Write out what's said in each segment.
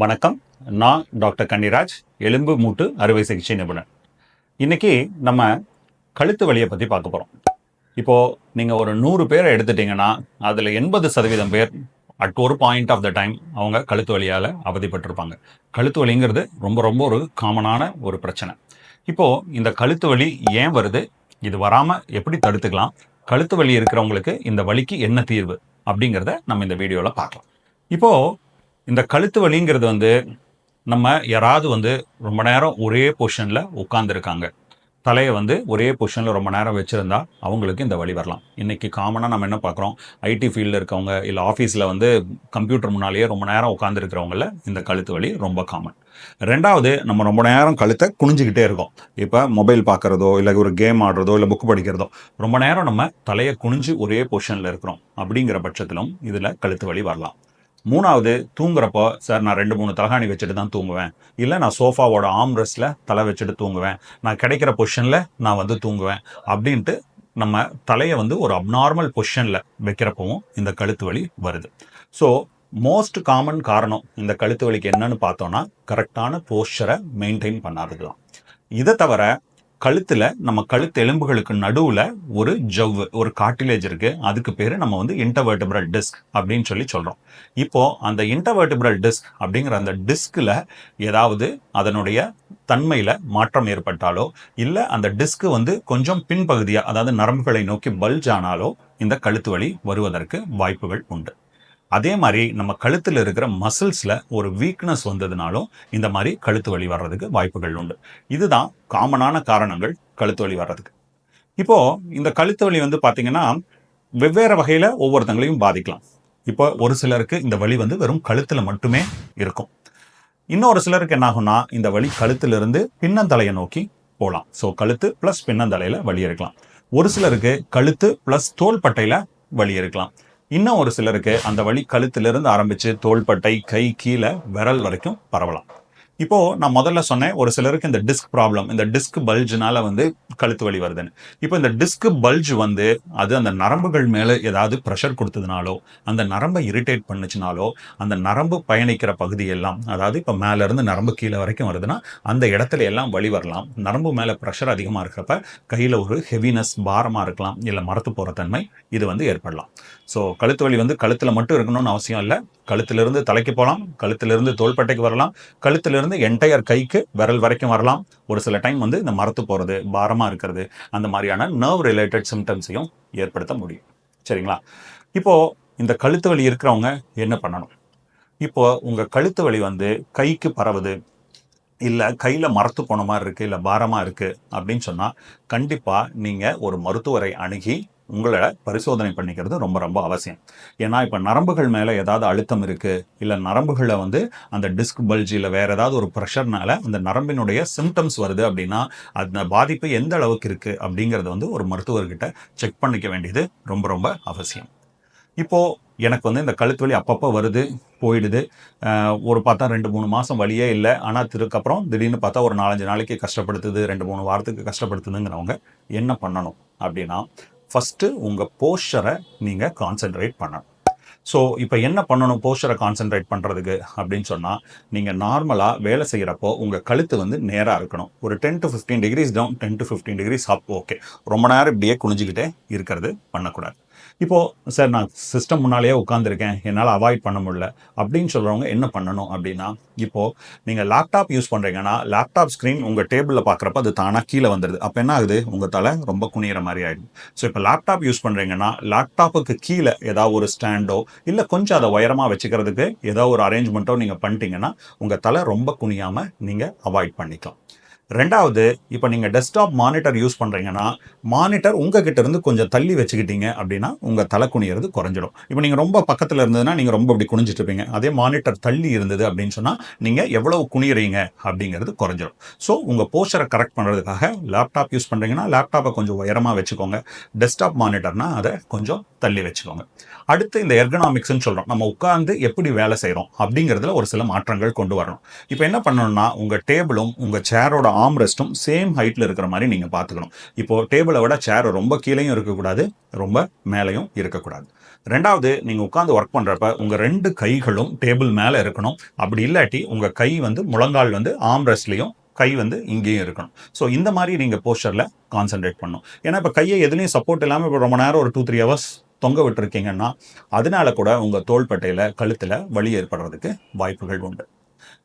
வணக்கம். நான் டாக்டர் கன்னிராஜ், எலும்பு மூட்டு அறுவை சிகிச்சை நிபுணர். இன்னைக்கு நம்ம கழுத்து வலியை பற்றி பார்க்க போகிறோம். இப்போது நீங்கள் ஒரு 100 பேரை எடுத்துட்டிங்கன்னா அதில் 80% பேர் அட் ஒரு பாயிண்ட் ஆஃப் த டைம் அவங்க கழுத்து வலியால் அவதிப்பட்டிருப்பாங்க. கழுத்து வலிங்கிறது ரொம்ப ரொம்ப ஒரு காமனான ஒரு பிரச்சனை. இப்போது இந்த கழுத்து வலி ஏன் வருது, இது வராமல் எப்படி தடுத்துக்கலாம், கழுத்து வலி இருக்கிறவங்களுக்கு இந்த வலிக்கு என்ன தீர்வு அப்படிங்கிறத நம்ம இந்த வீடியோவில் பார்க்கலாம். இப்போது இந்த கழுத்து வலிங்கிறது நம்ம யாராவது ரொம்ப நேரம் ஒரே பொசிஷனில் உட்காந்துருக்காங்க, தலையை ஒரே பொசிஷனில் ரொம்ப நேரம் வச்சுருந்தா அவங்களுக்கு இந்த வலி வரலாம். இன்றைக்கி காமனாக நம்ம என்ன பார்க்குறோம், ஐடி ஃபீல்டில் இருக்கவங்க இல்லை ஆஃபீஸில் கம்ப்யூட்டர் முன்னாலேயே ரொம்ப நேரம் உட்காந்துருக்கிறவங்கள இந்த கழுத்து வலி ரொம்ப காமன். ரெண்டாவது, நம்ம ரொம்ப நேரம் கழுத்தை குனிஞ்சிக்கிட்டே இருக்கோம். இப்போ மொபைல் பார்க்குறதோ இல்லை ஒரு கேம் ஆடுறதோ இல்லை புக் படிக்கிறதோ ரொம்ப நேரம் நம்ம தலையை குனிஞ்சு ஒரே பொசிஷனில் இருக்கிறோம். அப்படிங்கிற பட்சத்திலும் இதில் கழுத்து வலி வரலாம். மூணாவது, தூங்குறப்போ சார் நான் 2-3 தலகாணி வச்சுட்டு தான் தூங்குவேன், இல்லை நான் சோஃபாவோட ஆர்ம் ரெஸ்ட்டில் தலை வச்சுட்டு தூங்குவேன், நான் கிடைக்கிற பொசிஷனில் நான் தூங்குவேன் அப்படின்ட்டு நம்ம தலையை ஒரு அப்நார்மல் பொசிஷனில் வைக்கிறப்பவும் இந்த கழுத்து வலி வருது. ஸோ மோஸ்ட் காமன் காரணம் இந்த கழுத்து வலிக்கு என்னன்னு பார்த்தோன்னா கரெக்டான போஸ்டரை மெயின்டைன் பண்ணாதது தான். இதை தவிர கழுத்தில் நம்ம கழுத்து எலும்புகளுக்கு நடுவில் ஒரு ஜவ்வு, ஒரு கார்டிலேஜ் இருக்குது. அதுக்கு பேர் நம்ம இன்டர்வெர்டிபிரல் டிஸ்க் அப்படின்னு சொல்கிறோம். இப்போது அந்த இன்டர்வெர்டிபிரல் டிஸ்க் அப்படிங்கிற அந்த டிஸ்கில் ஏதாவது அதனுடைய தன்மையில் மாற்றம் ஏற்பட்டாலோ இல்லை அந்த டிஸ்க்கு கொஞ்சம் பின்பகுதியாக, அதாவது நரம்புகளை நோக்கி பல்ஜ் ஆனாலோ இந்த கழுத்து வலி வருவதற்கு வாய்ப்புகள் உண்டு. அதே மாதிரி நம்ம கழுத்தில் இருக்கிற மசில்ஸில் ஒரு வீக்னஸ் வந்ததுனாலும் இந்த மாதிரி கழுத்து வலி வர்றதுக்கு வாய்ப்புகள் உண்டு. இதுதான் காமனான காரணங்கள் கழுத்து வலி வர்றதுக்கு. இப்போது இந்த கழுத்து வலி பார்த்தீங்கன்னா வெவ்வேறு வகையில் ஒவ்வொருத்தங்களையும் பாதிக்கலாம். இப்போ ஒரு சிலருக்கு இந்த வலி வெறும் கழுத்தில் மட்டுமே இருக்கும். இன்னொரு சிலருக்கு என்ன ஆகும்னா இந்த வலி கழுத்திலிருந்து பின்னந்தலையை நோக்கி போகலாம். ஸோ கழுத்து ப்ளஸ் பின்னந்தலையில் வலி இருக்கலாம். ஒரு சிலருக்கு கழுத்து ப்ளஸ் தோள்பட்டையில் வலி இருக்கலாம். இன்னும் ஒரு சிலருக்கு அந்த வலி கழுத்திலிருந்து ஆரம்பித்து தோள்பட்டை, கை, கீழே விரல் வரைக்கும் பரவலாம். இப்போது நான் முதல்ல சொன்னேன், ஒரு சிலருக்கு இந்த டிஸ்க் ப்ராப்ளம், இந்த டிஸ்க் பல்ஜ்னால கழுத்து வலி வருதுன்னு. இப்போ இந்த டிஸ்க் பல்ஜ் அது அந்த நரம்புகள் மேலே ஏதாவது ப்ரெஷர் கொடுத்ததுனாலோ, அந்த நரம்பை இரிட்டேட் பண்ணுச்சுனாலோ, அந்த நரம்பு பயணிக்கிற பகுதியெல்லாம், அதாவது இப்போ மேலேருந்து நரம்பு கீழே வரைக்கும் வருதுன்னா அந்த இடத்துல எல்லாம் வலி வரலாம். நரம்பு மேலே ப்ரெஷர் அதிகமாக இருக்கிறப்ப கையில் ஒரு ஹெவினஸ், பாரமாக இருக்கலாம், இல்லை மரத்து போகிற தன்மை இது ஏற்படலாம். ஸோ கழுத்து வலி கழுத்தில் மட்டும் இருக்கணும்னு அவசியம் இல்லை. கழுத்திலிருந்து தலைக்கு போகலாம், கழுத்திலிருந்து தோள்பட்டைக்கு வரலாம், கழுத்திலிருந்து என்டையர் கைக்கு விரல் வரைக்கும் வரலாம். ஒரு சில டைம் இந்த மரத்து போகிறது, பாரமாக இருக்கிறது, அந்த மாதிரியான நர்வ் ரிலேட்டட் சிம்டம்ஸையும் ஏற்படுத்த முடியும். சரிங்களா? இப்போது இந்த கழுத்து வலி இருக்கிறவங்க என்ன பண்ணணும்? இப்போது உங்கள் கழுத்து வலி கைக்கு பரவுது, இல்லை கையில் மரத்து போன மாதிரி இருக்குது, இல்லை பாரமாக இருக்குது அப்படின்னு சொன்னால் கண்டிப்பாக நீங்கள் ஒரு மருத்துவரை அணுகி உங்களை பரிசோதனை பண்ணிக்கிறது ரொம்ப ரொம்ப அவசியம். ஏன்னா இப்போ நரம்புகள் மேலே ஏதாவது அழுத்தம் இருக்குது, இல்லை நரம்புகளில் அந்த டிஸ்க் பல்ஜ் இல்லை வேறு ஏதாவது ஒரு ப்ரெஷர்னால அந்த நரம்பினுடைய சிம்டம்ஸ் வருது அப்படின்னா அந்த பாதிப்பு எந்த அளவுக்கு இருக்குது அப்படிங்கிறது ஒரு மருத்துவர்கிட்ட செக் பண்ணிக்க வேண்டியது ரொம்ப ரொம்ப அவசியம். இப்போது எனக்கு இந்த கழுத்து வலி அப்பப்போ வருது, போயிடுது, ஒரு பார்த்தா 2-3 மாதம் வலியே இல்லை, ஆனால் திருக்கப்புறம் திடீர்னு பார்த்தா ஒரு 4-5 நாளைக்கு கஷ்டப்படுத்துது, 2-3 வாரத்துக்கு கஷ்டப்படுத்துதுங்கிறவங்க என்ன பண்ணணும் அப்படின்னா, ஃபஸ்ட்டு உங்கள் போஸ்டரை நீங்கள் கான்சென்ட்ரேட் பண்ணணும். ஸோ இப்போ என்ன பண்ணணும் போஸ்டரை கான்சென்ட்ரேட் பண்ணுறதுக்கு அப்படின்னு சொன்னால், நீங்கள் நார்மலாக வேலை செய்கிறப்போ உங்கள் கழுத்து நேராக இருக்கணும். ஒரு 10 to 15 degrees down, 10 to 15 degrees up, okay. ரொம்ப நேரம் இப்படியே குனிஞ்சிக்கிட்டே இருக்கிறது பண்ணக்கூடாது. இப்போது சார் நான் சிஸ்டம் முன்னாலேயே உட்காந்துருக்கேன், என்னால் அவாய்ட் பண்ண முடியல அப்படின்னு சொல்கிறவங்க என்ன பண்ணணும் அப்படின்னா, இப்போது நீங்கள் லேப்டாப் யூஸ் பண்ணுறீங்கன்னா லேப்டாப் ஸ்க்ரீன் உங்கள் டேபிளில் பார்க்குறப்ப அது தானாக கீழே வந்துடுது. அப்போ என்ன ஆகுது, உங்கள் தலை ரொம்ப குனிகிற மாதிரி ஆகிடுது. ஸோ இப்போ லேப்டாப் யூஸ் பண்ணுறீங்கன்னா லேப்டாப்புக்கு கீழே ஏதாவது ஒரு ஸ்டாண்டோ இல்லை கொஞ்சம் அதை உயரமாக வச்சுக்கிறதுக்கு ஏதோ ஒரு அரேஞ்ச்மெண்ட்டோ நீங்கள் பண்ணிட்டீங்கன்னா உங்கள் தலை ரொம்ப குனியாமல் நீங்கள் அவாய்ட் பண்ணிக்கலாம். ரெண்டாவது, இப்போ நீங்கள் டெஸ்க்டாப் மானிட்டர் யூஸ் பண்ணுறீங்கன்னா மானிட்டர் உங்ககிட்ட இருந்து கொஞ்சம் தள்ளி வச்சுக்கிட்டீங்க அப்படின்னா உங்கள் தலை குனிகிறது குறைஞ்சிடும். இப்போ நீங்கள் ரொம்ப பக்கத்தில் இருந்ததுன்னா நீங்கள் ரொம்ப இப்படி குனிஞ்சிட்டு இருப்பீங்க. அதே மானிட்டர் தள்ளி இருந்தது அப்படின்னு சொன்னால் நீங்கள் எவ்வளவு குனிகிறீங்க அப்படிங்கிறது குறைஞ்சிடும். ஸோ உங்கள் போஸ்டரை கரெக்ட் பண்ணுறதுக்காக லேப்டாப் யூஸ் பண்ணுறீங்கன்னா லேப்டாப்பை கொஞ்சம் உயரமாக வச்சுக்கோங்க, டெஸ்க்டாப் மானிட்டர்னால் அதை கொஞ்சம் தள்ளி வச்சுக்கோங்க. அடுத்து இந்த எர்கனாமிக்ஸ்ன்னு சொல்கிறோம், நம்ம உட்கார்ந்து எப்படி வேலை செய்கிறோம் அப்படிங்கிறதுல ஒரு சில மாற்றங்கள் கொண்டு வரணும். இப்போ என்ன பண்ணணும்னா, உங்கள் டேபிளும் உங்கள் சேரோட ஆர்ம் ரெஸ்ட்டும் சேம் ஹைட்டில் இருக்கிற மாதிரி நீங்கள் பார்த்துக்கணும். இப்போது டேபிளை விட சேர் ரொம்ப கீழேயும் இருக்கக்கூடாது, ரொம்ப மேலேயும் இருக்கக்கூடாது. ரெண்டாவது, நீங்கள் உட்காந்து ஒர்க் பண்ணுறப்ப உங்கள் 2 கைகளும் டேபிள் மேலே இருக்கணும். அப்படி இல்லாட்டி உங்கள் கை வந்து முழங்கால் வந்து ஆர்ம் ரெஸ்ட்லேயும், கை வந்து இங்கேயும் இருக்கணும். ஸோ இந்த மாதிரி நீங்கள் போஸ்டரில் கான்சென்ட்ரேட் பண்ணணும். ஏன்னா இப்போ கையை எதுலேயும் சப்போர்ட் இல்லாமல் இப்போ ரொம்ப நேரம் ஒரு 2-3 ஹவர்ஸ் தொங்க விட்டுருக்கீங்கன்னா அதனால கூட உங்கள் தோள்பட்டையில், கழுத்தில் வலி ஏற்படுறதுக்கு வாய்ப்புகள் உண்டு.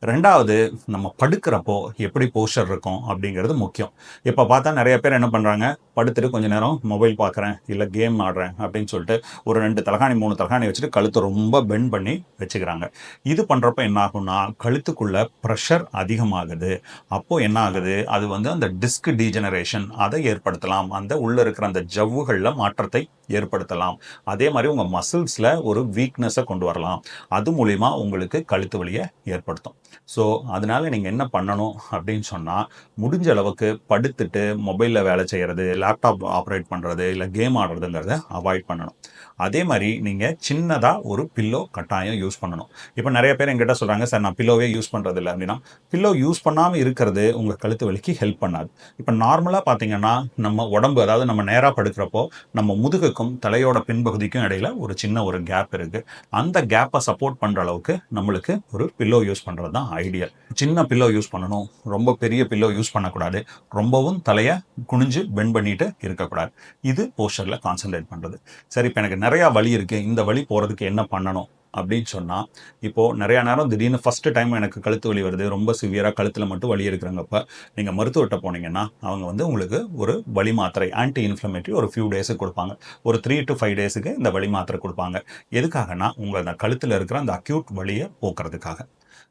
ரெண்டாவது, நம்ம படுக்கிறப்போ எப்படி போஸ்டர் இருக்கும் அப்படிங்கிறது முக்கியம். இப்போ பார்த்தா நிறைய பேர் என்ன பண்ணுறாங்க, படுத்துட்டு கொஞ்ச நேரம் மொபைல் பார்க்குறேன், இல்லை கேம் ஆடுறேன் அப்படின்னு சொல்லிட்டு ஒரு 2 தலகாணி 3 தலகாணி வச்சுட்டு கழுத்தை ரொம்ப பெண்ட் பண்ணி வச்சுக்கிறாங்க. இது பண்ணுறப்ப என்ன ஆகும்னா, கழுத்துக்குள்ள ப்ரெஷர் அதிகமாகுது. அப்போது என்ன ஆகுது, அது வந்து அந்த டிஸ்க் டீஜெனரேஷன் அதை ஏற்படுத்தலாம். அந்த உள்ளே இருக்கிற அந்த ஜவ்வுகளில் மாற்றத்தை ஏற்படுத்தலாம். அதே மாதிரி உங்கள் மசில்ஸில் ஒரு வீக்னஸை கொண்டு வரலாம். அது மூலிமா உங்களுக்கு கழுத்து வலியை ஏற்படுத்தும். ஸோ அதனால நீங்கள் என்ன பண்ணணும் அப்படின்னு சொன்னால், முடிஞ்ச அளவுக்கு படுத்துட்டு மொபைலில் வேலை செய்கிறது, லேப்டாப் ஆப்ரேட் பண்ணுறது, இல்லை கேம் ஆடுறதுங்கிறத அவாய்ட் பண்ணணும். அதே மாதிரி நீங்கள் சின்னதாக ஒரு பில்லோ கட்டாயம் யூஸ் பண்ணணும். இப்போ நிறைய பேர் எங்கிட்ட சொல்கிறாங்க, சார் நான் பில்லோவே யூஸ் பண்ணுறது இல்லை அப்படின்னா, பில்லோ யூஸ் பண்ணாமல் இருக்கிறது உங்கள் கழுத்து வலிக்கு ஹெல்ப் பண்ணாது. இப்போ நார்மலாக பார்த்தீங்கன்னா நம்ம உடம்பு, அதாவது நம்ம நேராக படுக்கிறப்போ நம்ம முதுகுக்கும் தலையோட பின்பகுதிக்கும் இடையில ஒரு சின்ன ஒரு கேப் இருக்குது. அந்த கேப்பை சப்போர்ட் பண்ணுற அளவுக்கு நம்மளுக்கு ஒரு பில்லோ யூஸ் பண்ணுறது தான் ஐடியல். சின்ன பில்லோ யூஸ் பண்ணணும், ரொம்ப பெரிய பில்லோ யூஸ் பண்ணக்கூடாது, ரொம்பவும் தலையை குனிஞ்சு பெண்ட் பண்ணிட்டு இருக்கக்கூடாது. இது போஸ்டரில் கான்சென்ட்ரேட் பண்ணுறது. சரி, இப்போ எனக்கு நிறையா வலி இருக்குது, இந்த வலி போகிறதுக்கு என்ன பண்ணணும் அப்படின்னு சொன்னால், இப்போது நிறையா நேரம் திடீர்னு ஃபஸ்ட்டு டைம் எனக்கு கழுத்து வலி வருது, ரொம்ப சிவியராக கழுத்தில் மட்டும் வலி இருக்கிறாங்கப்ப நீங்கள் மருத்துவர்கிட்ட போனீங்கன்னா அவங்க வந்து உங்களுக்கு ஒரு வலி மாத்திரை, ஆன்டி இன்ஃப்ளமேட்டரி ஒரு ஃபியூ டேஸுக்கு கொடுப்பாங்க. ஒரு 3 to 5 டேஸுக்கு இந்த வலி மாத்திரை கொடுப்பாங்க. எதுக்காகனா, உங்கள் அந்த கழுத்தில் இருக்கிற அந்த அக்யூட் வலியை போக்குறதுக்காக.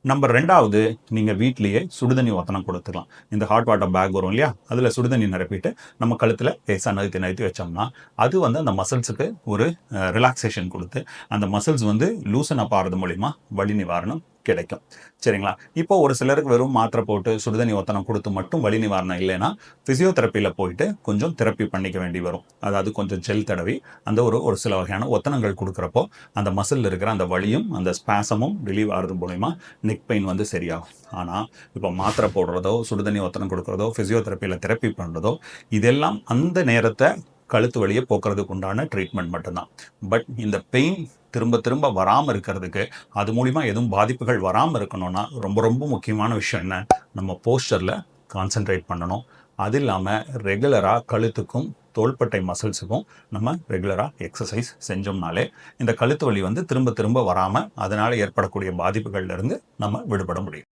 நம்பர் 2வது, நீங்கள் வீட்லேயே சுடுதண்ணி ஒத்தனம் கொடுத்துக்கலாம். இந்த ஹாட் வாட்டர் பேக் வரும் இல்லையா, அதில் சுடுதண்ணி நிரப்பிட்டு நம்ம கழுத்தில் லேசாக நகர்த்தி வச்சோம்னா அது வந்து அந்த மசில்ஸுக்கு ஒரு ரிலாக்ஸேஷன் கொடுத்து அந்த மசில்ஸ் வந்து லூசன் அப் ஆகிறது மூலிமா வலி நிவாரணம் கிடைக்கும். சரிங்களா? இப்போ ஒரு சிலருக்கு வெறும் மாத்திரை போட்டு சுடுதண்ணி ஒத்தனம் கொடுத்து மட்டும் வலி நிவாரணம் இல்லைன்னா, ஃபிசியோதெரப்பியில் போயிட்டு கொஞ்சம் தெரப்பி பண்ணிக்க வேண்டி வரும். அதாவது கொஞ்சம் ஜெல் தடவி அந்த ஒரு சில வகையான ஒத்தனங்கள் கொடுக்குறப்போ அந்த மசில் இருக்கிற அந்த வலியும் அந்த ஸ்பாசமும் ரிலீவ் ஆகிறது மூலிமா நெக் பெயின் வந்து சரியாகும். ஆனால் இப்போ மாத்திரை போடுறதோ, சுடுதண்ணி ஒத்தனம் கொடுக்குறதோ, ஃபிசியோதெரப்பியில் தெரப்பி பண்ணுறதோ, இதெல்லாம் அந்த நேரத்தை கழுத்து வலியை போக்குறதுக்கு உண்டான ட்ரீட்மெண்ட் மட்டும்தான். பட் இந்த பெயின் திரும்ப திரும்ப வராமல் இருக்கிறதுக்கு, அது மூலிமா எதுவும் பாதிப்புகள் வராமல் இருக்கணும்னா ரொம்ப ரொம்ப முக்கியமான விஷயம் என்ன, நம்ம போஸ்டரில் கான்சென்ட்ரேட் பண்ணணும். அது இல்லாமல் ரெகுலராக கழுத்துக்கும் தோள்பட்டை மசில்ஸுக்கும் நம்ம ரெகுலராக எக்ஸசைஸ் செஞ்சோம்னாலே இந்த கழுத்து வலி வந்து திரும்ப திரும்ப வராமல் அதனால் ஏற்படக்கூடிய பாதிப்புகள்லேருந்து நம்ம விடுபட முடியும்.